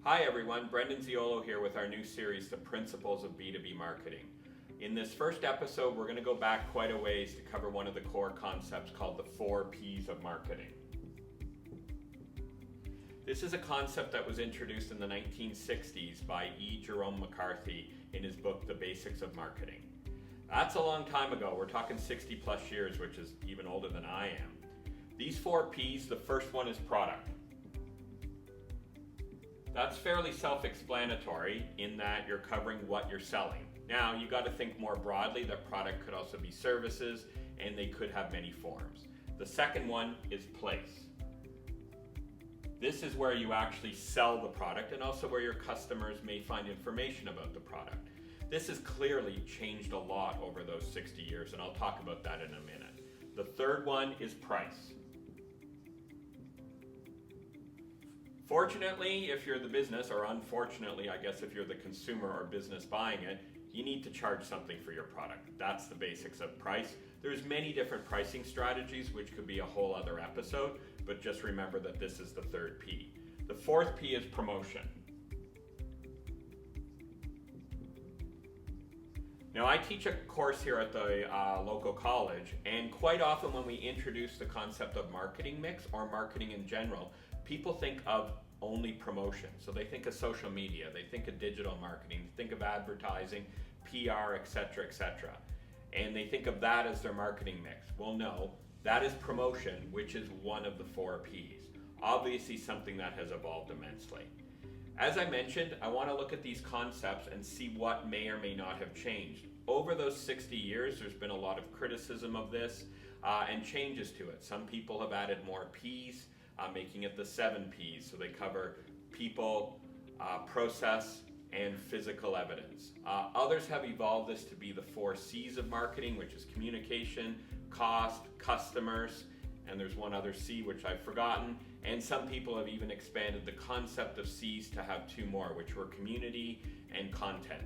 Hi everyone, Brendan Ziolo here with our new series, The Principles of B2B Marketing. In this first episode, we're going to go back quite a ways to cover one of the core concepts called the 4 Ps of marketing. This is a concept that was introduced in the 1960s by Jerome McCarthy in his book, The Basics of Marketing. That's a long time ago. We're talking 60 plus years, which is even older than I am. These 4 Ps, the first one is product. That's fairly self-explanatory in that you're covering what you're selling. Now, you got to think more broadly that product could also be services and they could have many forms. The second one is place. This is where you actually sell the product and also where your customers may find information about the product. This has clearly changed a lot over those 60 years, and I'll talk about that in a minute. The third one is price. Fortunately, if you're the business, or unfortunately, I guess if you're the consumer or business buying it, you need to charge something for your product. That's the basics of price. There's many different pricing strategies, which could be a whole other episode, but just remember that this is the third P. The fourth P is promotion. Now, I teach a course here at the local college, and quite often when we introduce the concept of marketing mix or marketing in general, people think of only promotion. So they think of social media, they think of digital marketing, they think of advertising, PR, etc., etc. And they think of that as their marketing mix. Well, no, that is promotion, which is one of the 4 Ps. Obviously something that has evolved immensely. As I mentioned, I want to look at these concepts and see what may or may not have changed. Over those 60 years, there's been a lot of criticism of this and changes to it. Some people have added more Ps, making it the 7 Ps, so they cover people, process, and physical evidence. Others have evolved this to be the 4 Cs of marketing, which is communication, cost, customers, and there's one other C which I've forgotten, and some people have even expanded the concept of Cs to have 2 more, which were community and content.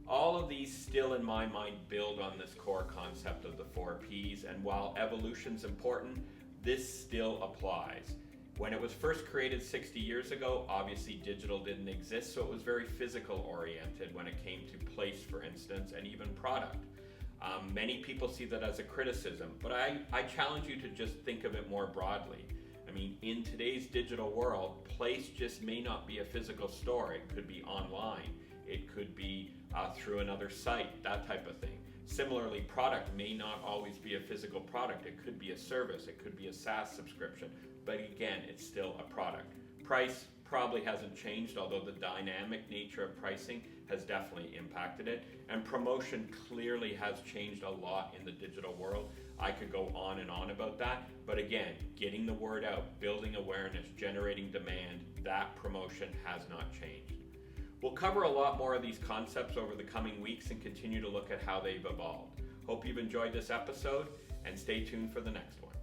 All of these still in my mind build on this core concept of the 4 Ps, and while evolution's important, this still applies. When it was first created 60 years ago, obviously digital didn't exist, so it was very physical oriented when it came to place, for instance, and even product. Many people see that as a criticism, but I challenge you to just think of it more broadly. I mean, in today's digital world, place just may not be a physical store. It could be online. It could be through another site, that type of thing. Similarly, product may not always be a physical product. It could be a service. It could be a SaaS subscription. But again, it's still a product. Price probably hasn't changed, although the dynamic nature of pricing has definitely impacted it. And promotion clearly has changed a lot in the digital world. I could go on and on about that. But again, getting the word out, building awareness, generating demand, that promotion has not changed. We'll cover a lot more of these concepts over the coming weeks and continue to look at how they've evolved. Hope you've enjoyed this episode, and stay tuned for the next one.